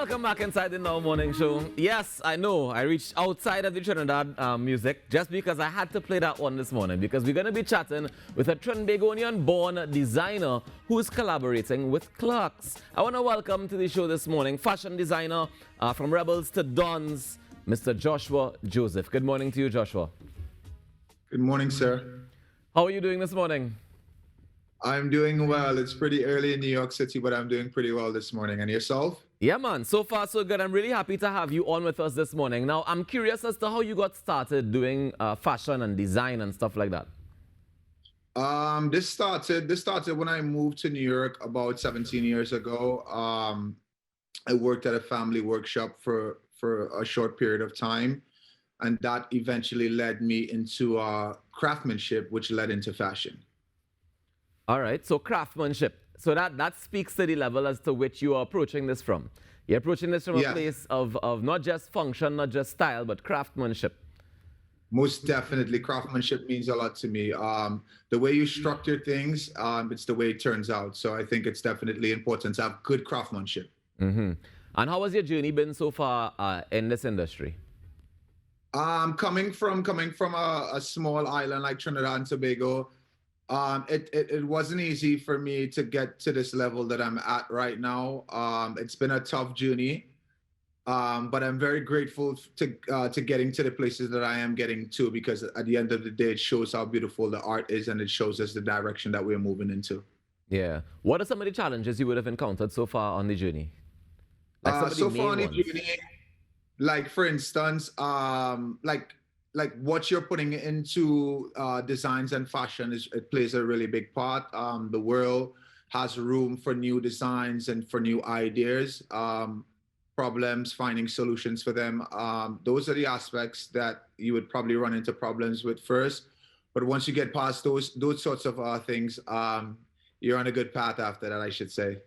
Welcome back inside the Now Morning Show. Yes, I know I reached outside of the Trinidad music just because I had to play that one this morning, because we're going to be chatting with a Trinidadian-born designer who's collaborating with Clarks. I want to welcome to the show this morning fashion designer from Rebels to Dons, Mr. Joshua Joseph. Good morning to you, Joshua. Good morning, sir. How are you doing this morning? I'm doing well. It's pretty early in New York City, but I'm doing pretty well this morning. And yourself? Yeah, man. So far, so good. I'm really happy to have you on with us this morning. Now, I'm curious as to how you got started doing fashion and design and stuff like that. This started when I moved to New York about 17 years ago. I worked at a family workshop for a short period of time, and that eventually led me into craftsmanship, which led into fashion. All right, so craftsmanship. So that speaks to the level as to which you are approaching this from. You're approaching this from a place of not just function, not just style, but craftsmanship. Most definitely, craftsmanship means a lot to me. The way you structure things, it's the way it turns out. So I think it's definitely important to have good craftsmanship. Mm-hmm. And how has your journey been so far in this industry? Coming from a small island like Trinidad and Tobago, it wasn't easy for me to get to this level that I'm at right now. It's been a tough journey, but I'm very grateful to getting to the places that I am getting to, because at the end of the day, it shows how beautiful the art is, and it shows us the direction that we're moving into. Yeah. What are some of the challenges you would have encountered so far on the journey? Like so far on the journey, like for instance, like what you're putting into designs and fashion it plays a really big part. The world has room for new designs and for new ideas, problems, finding solutions for them. Those are the aspects that you would probably run into problems with first. But once you get past those sorts of things, you're on a good path after that, I should say.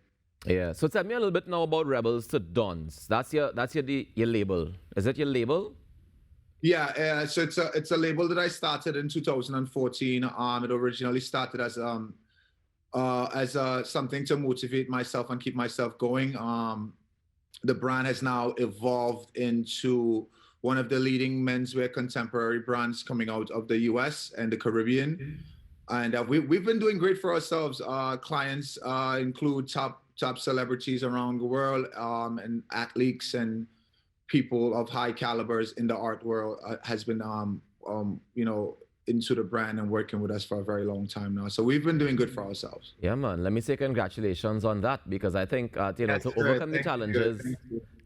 Yeah. So tell me a little bit now about Rebels to Dons. That's your label. Is it your label? Yeah, so it's a label that I started in 2014. It originally started as something to motivate myself and keep myself going. The brand has now evolved into one of the leading menswear contemporary brands coming out of the US and the Caribbean. And we've been doing great for ourselves. Clients include top celebrities around the world, and athletes and people of high calibers in the art world has been, into the brand and working with us for a very long time now. So we've been doing good for ourselves. Yeah, man. Let me say congratulations on that, because I think, to overcome the challenges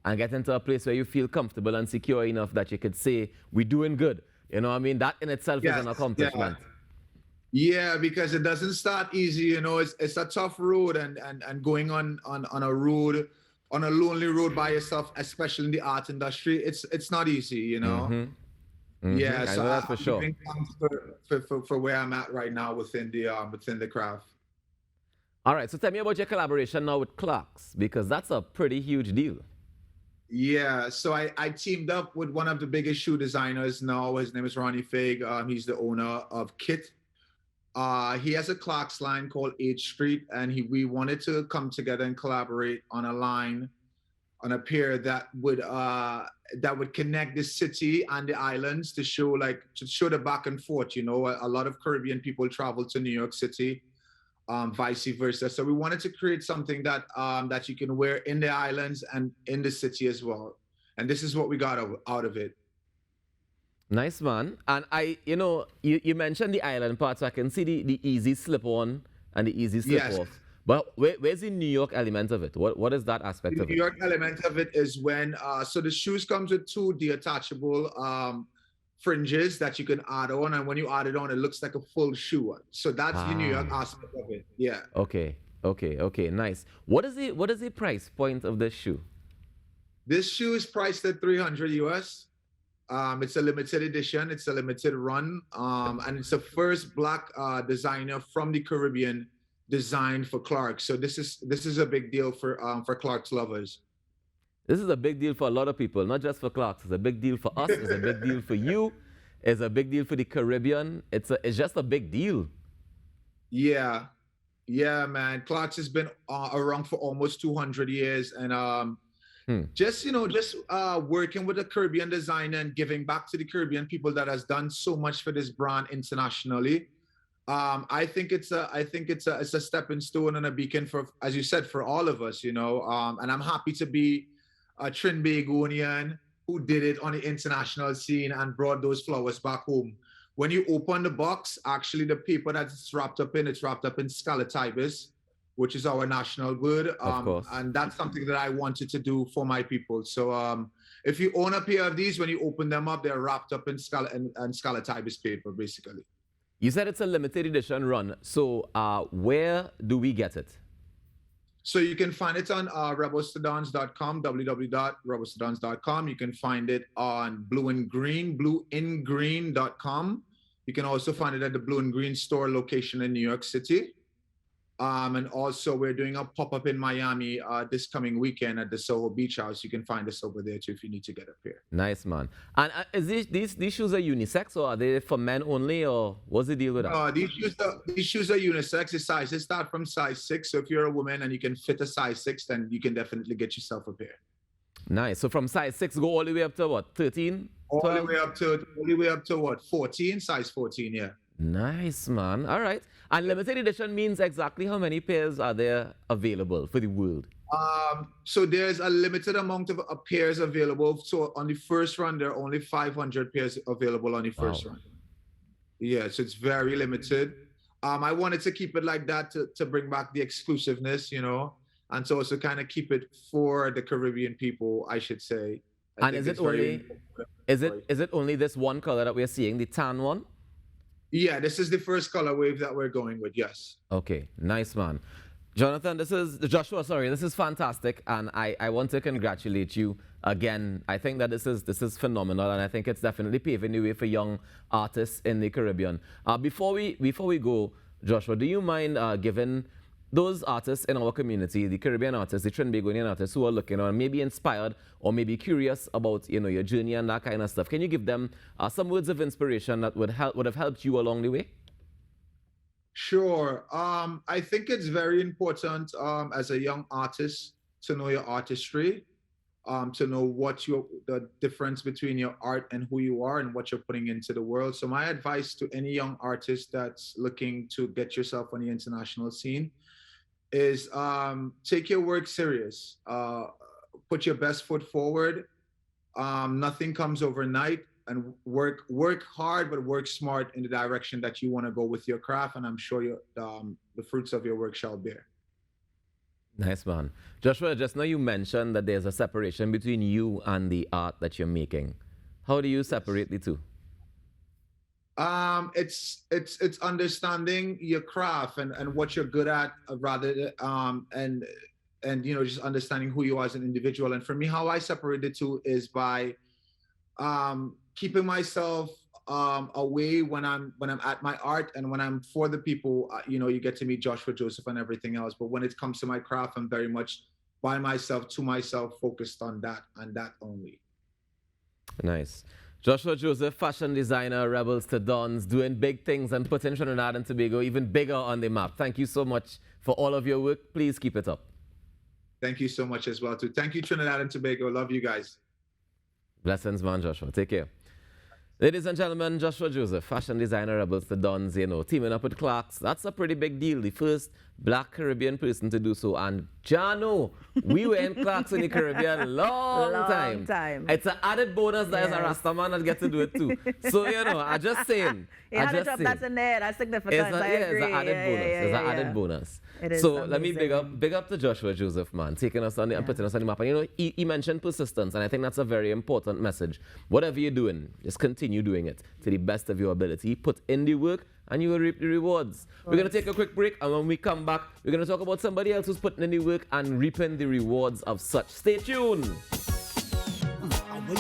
and get into a place where you feel comfortable and secure enough that you could say, we're doing good. You know what I mean? That in itself is an accomplishment. Yeah, because it doesn't start easy. It's a tough road, and going on a road, on a lonely road by yourself, especially in the art industry, it's not easy. Mm-hmm. Mm-hmm. Yeah, I so know that for sure. For where I'm at right now within the craft. All right, so tell me about your collaboration now with Clarks, because that's a pretty huge deal. Yeah, so I teamed up with one of the biggest shoe designers now. His name is Ronnie Fig. He's the owner of Kit. He has a Clarks line called H Street, and we wanted to come together and collaborate on a line, on a pair that would connect the city and the islands to show the back and forth. A lot of Caribbean people travel to New York City, vice versa. So we wanted to create something that that you can wear in the islands and in the city as well. And this is what we got out of it. Nice, man. And you mentioned the island part, so I can see the easy slip on and the easy slip off. But where's the New York element of it? What is that aspect of it? The New York element of it is when, so the shoes comes with two detachable fringes that you can add on. And when you add it on, it looks like a full shoe. So that's the New York aspect of it. Yeah. Okay. Nice. What is the price point of this shoe? This shoe is priced at $300 US. It's a limited edition. It's a limited run, and it's the first Black designer from the Caribbean designed for Clarks. So this is a big deal for Clarks lovers. This is a big deal for a lot of people, not just for Clarks. It's a big deal for us. It's a big deal for you. It's a big deal for the Caribbean. It's just a big deal. Yeah, man. Clarks has been around for almost 200 years, and Just working with a Caribbean designer and giving back to the Caribbean people that has done so much for this brand internationally. I think it's a stepping stone and a beacon for, as you said, for all of us, and I'm happy to be a Trinidadian who did it on the international scene and brought those flowers back home. When you open the box, actually the paper that it's wrapped up in scalotibis, which is our national bird. Of course. And that's something that I wanted to do for my people. So if you own a pair of these, when you open them up, they're wrapped up in scalotibis paper, basically. You said it's a limited edition run. So where do we get it? So you can find it on rebelstodons.com, www.rebelstodons.com. You can find it on blueandgreen.com. You can also find it at the Blue and Green store location in New York City. And also we're doing a pop-up in Miami this coming weekend at the Soho Beach House. You can find us over there too if you need to get up here. Nice, man. And is these shoes are unisex, or are they for men only, or what's the deal with that? These shoes are unisex. The sizes start from size 6. So if you're a woman and you can fit a size 6, then you can definitely get yourself a pair. Nice. So from size 6 go all the way up to what, 13? All the way up to what, 14? Size 14, yeah. Nice, man. All right. And limited edition means exactly how many pairs are there available for the world? So there's a limited amount of pairs available. So on the first run, there are only 500 pairs available on the first run. Yeah, so it's very limited. I wanted to keep it like that to bring back the exclusiveness, and to also kind of keep it for the Caribbean people, I should say. And is it only this one color that we're seeing, the tan one? Yeah, this is the first color wave that we're going with, yes. Okay, nice, man. Jonathan, this is fantastic, and I want to congratulate you again. I think that this is phenomenal, and I think it's definitely paving the way for young artists in the Caribbean. Before we go, Joshua, do you mind giving those artists in our community, the Caribbean artists, the Trinidadian artists who are looking or maybe inspired or maybe curious about your journey and that kind of stuff, can you give them some words of inspiration that would have helped you along the way? Sure. I think it's very important as a young artist to know your artistry, to know the difference between your art and who you are and what you're putting into the world. So my advice to any young artist that's looking to get yourself on the international scene is take your work serious. Put your best foot forward. Nothing comes overnight, and work hard, but work smart in the direction that you want to go with your craft, and I'm sure the fruits of your work shall bear. Nice, man. Joshua, just now you mentioned that there's a separation between you and the art that you're making. How do you separate the two? It's understanding your craft and what you're good at, and just understanding who you are as an individual. And for me, how I separate the two is by keeping myself away when I'm at my art, and when I'm for the people. You get to meet Joshua Joseph and everything else, but when it comes to my craft, I'm very much by myself, to myself, focused on that and that only. Nice. Joshua Joseph, fashion designer, Rebels to Dons, doing big things and putting Trinidad and Tobago even bigger on the map. Thank you so much for all of your work. Please keep it up. Thank you so much as well, too. Thank you, Trinidad and Tobago. Love you guys. Blessings, man, Joshua. Take care. Ladies and gentlemen, Joshua Joseph, fashion designer, Rebels to Dons, teaming up with Clarks. That's a pretty big deal. The first Black Caribbean person to do so. And Jano, we were in Clarks in the Caribbean long time. It's an added bonus that is a Rastaman that get to do it too. So, I just saying. That's in there. That's significant. I agree. It's an added bonus. It's an added bonus. So let me big up to Joshua Joseph, man, taking us on and putting us on the map. And he mentioned persistence, and I think that's a very important message. Whatever you're doing, just continue doing it to the best of your ability. Put in the work, and you will reap the rewards. We're going to take a quick break, and when we come back, we're going to talk about somebody else who's putting in the work and reaping the rewards of such. Stay tuned.